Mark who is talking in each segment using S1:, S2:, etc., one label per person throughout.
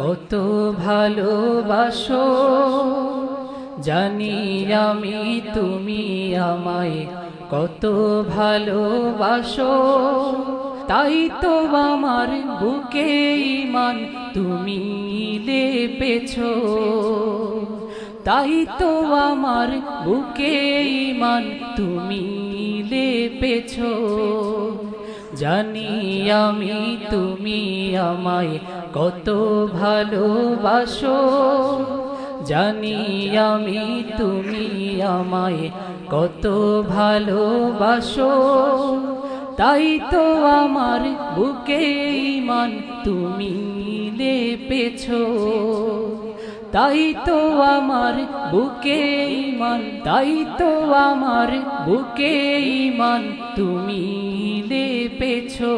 S1: কত ভালোবাসো, জানি আমি তুমি আমায় কত ভালোবাসো। তাই তো আমার বুকে ঈমান তুমি লেপেছো, তাই তো আমার বুকে ঈমান তুমি লেপেছো। জানি আমি তুমি আমায় কত ভালোবাসো, জানি আমি তুমি আমায় কত ভালোবাসো। তাই তো আমার বুকে ঈমান তুমি লেপেছো, তাই তো আমার বুকে ঈমান, তাই তো আমার বুকে ঈমান তুমি লেপেছো।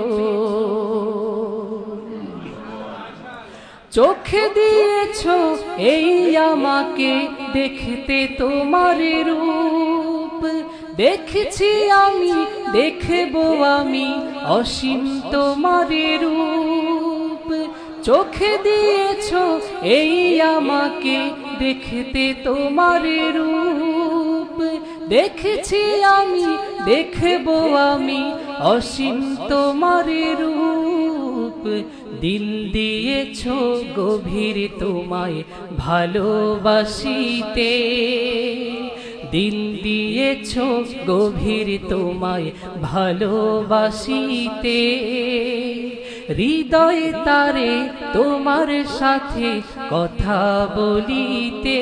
S1: চোখে দিয়েছো এই আমাকে দেখতে তোমার রূপ, দেখছি আমি দেখবো আমি অসীম তোমার রূপ। চোখে দিয়েছো এই আমাকে দেখতে তোমার রূপ, দেখছি আমি দেখবো আমি অসীম তোমার রূপ। দিল দিয়েছো গভীর তোমায় ভালোবাসিতে, দিল দিয়েছো গভীর তোমায় ভালোবাসিতে। হৃদয়ে তারে তোমার সাথে কথা বলিতে,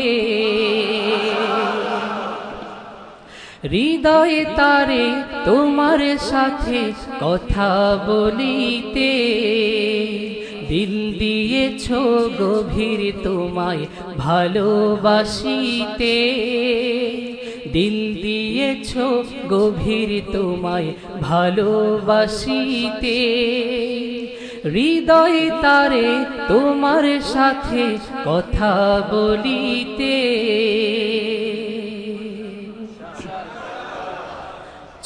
S1: হৃদয়ে তারে তোমার সাথে কথা বলিতে। দিল দিয়েছো গভীর তোমায় ভালোবাসিতে, দিল দিয়েছো গভীর তোমায় ভালোবাসিতে। হৃদয়ে তারে তোমার সাথে কথা বলিতে।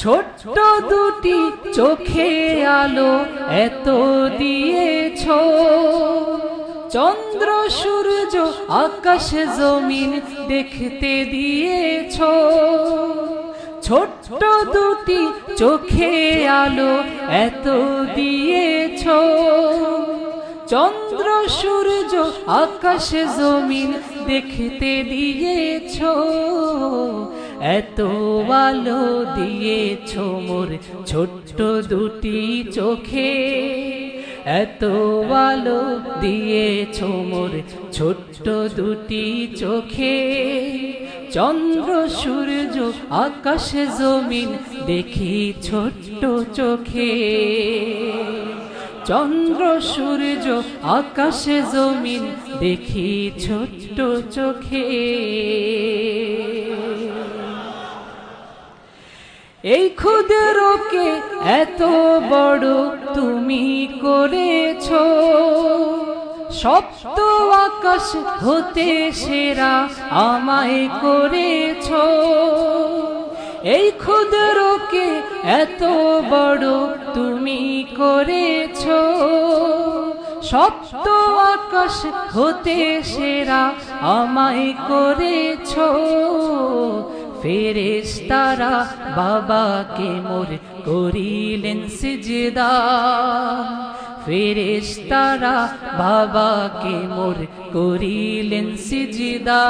S1: ছোট্ট দুটি চোখে আলো এত দিয়েছো, চন্দ্র সূর্য আকাশ জমিন দেখতে দিয়েছো। ছোট্ট দুটি চোখে আলো এত দিয়েছো, চন্দ্র সূর্য আকাশ জমিন দেখতে দিয়েছো। এত আলো দিয়েছো মোর ছোট্ট দুটি চোখে, এত আলো দিয়েছো মোর ছোট্ট দুটি চোখে। চন্দ্র সূর্য আকাশ জমিন দেখি ছোট্ট চোখে, চন্দ্র সূর্য আকাশ জমিন দেখি ছোট্ট চোখে। এই ক্ষুদ্রকে এত বড় তুমি করেছো, সপ্ত আকাশ হতে সেরা আমায় করেছো। এই ক্ষুদ্রকে এত বড় তুমি করেছো, সপ্ত আকাশ হতে সেরা আমায় করেছো। ফেরেশতারা বাবাকে মোর করিলেন সিজদা, ফেরেশতারা বাবাকে মোর করিলেন সিজদা।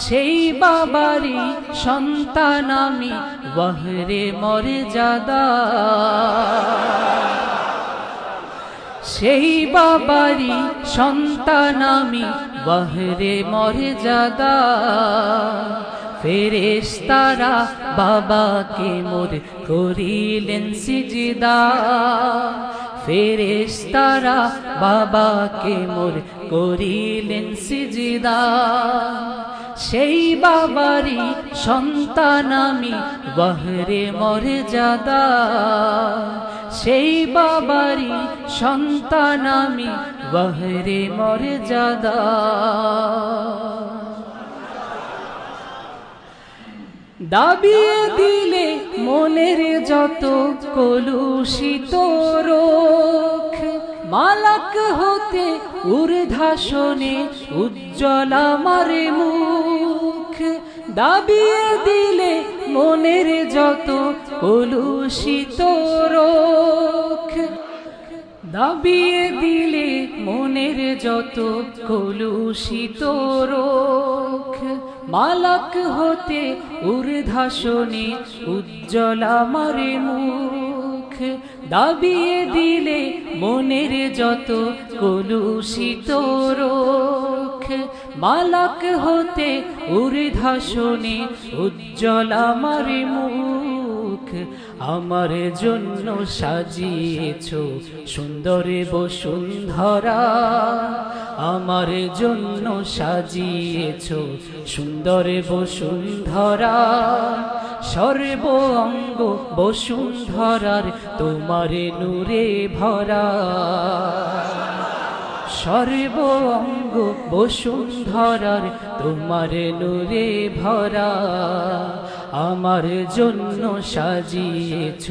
S1: সেই বাবারই সন্তান আমি বহরে মর্যাদা, সেই বাবারই সন্তান আমি বহরে মর্যাদা। ফেরেশতারা বাবাকে মোর করিলেন সিজদা, ফেরেশতারা বাবাকে মোর করিলেন সিজদা। সেই বাবারই সন্তান আমি বহরে মর্যাদা, সেই বাবারই সন্তান আমি বহরে মর্যাদা। দাবিয়ে দিলে মনের যত কলুষিত রোখ, মালাক হতে ঊর্ধ্বাসনে উজ্জ্বল আমার মুখ, দাবিয়ে দিলে মনের যত কলুষিত রোগ, দাবিয়ে দিলে মনের যত কলুষিত রোগ, মালাক হতে ঊর্ধ্বাসনে উজ্জ্বল আমার মুখ, দাবিয়ে দিলে মনের যত কলুষিত রোগ, মালাক হতে ঊর্ধ্বাসনে উজ্জ্বল আমার মুখ। আমার জন্য সাজিয়েছ সুন্দর বসুন্ধরা, আমার জন্য সাজিয়েছ সুন্দর বসুন্ধরা, সর্ব অঙ্গ বসুন্ধরার তোমার নূরে ভরা, সর্ব অঙ্গ বসুন্ধরার তোমার নূরে ভরা। আমার জন্য সাজিয়েছ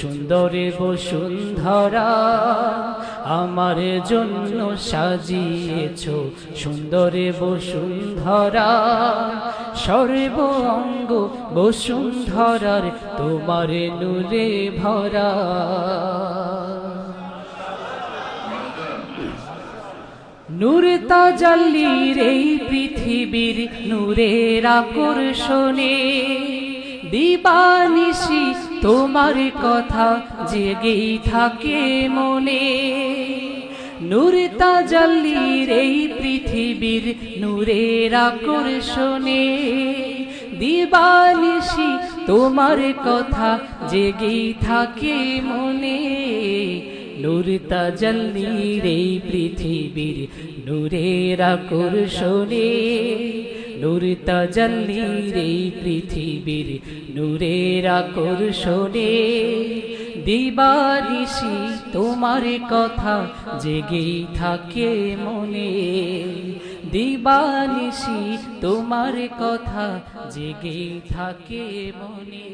S1: সুন্দর বসুন্ধরা, আমার জন্য সাজিয়েছ সুন্দর বসুন্ধরা, সর্ব অঙ্গ বসুন্ধরার তোমার নূরে ভরা। নূর তাজাল্লির এই পৃথিবীর নূরের আকর্ষণে, দিবানিশি তোমার কথা জেগেই থাকে মনে। নূর তাজাল্লির এই পৃথিবীর নূরের আকর্ষণে, দিবানিশি তোমার কথা জেগেই থাকে মনে। নূর তাজাল্লির এই পৃথিবীর নূরের আকর্ষণে, নূর তাজাল্লির এই পৃথিবীর নূরের আকর্ষণে, দিবানিশি তোমার কথা জেগেই থাকে মনে, দিবানিশি তোমার কথা জেগেই থাকে মনে।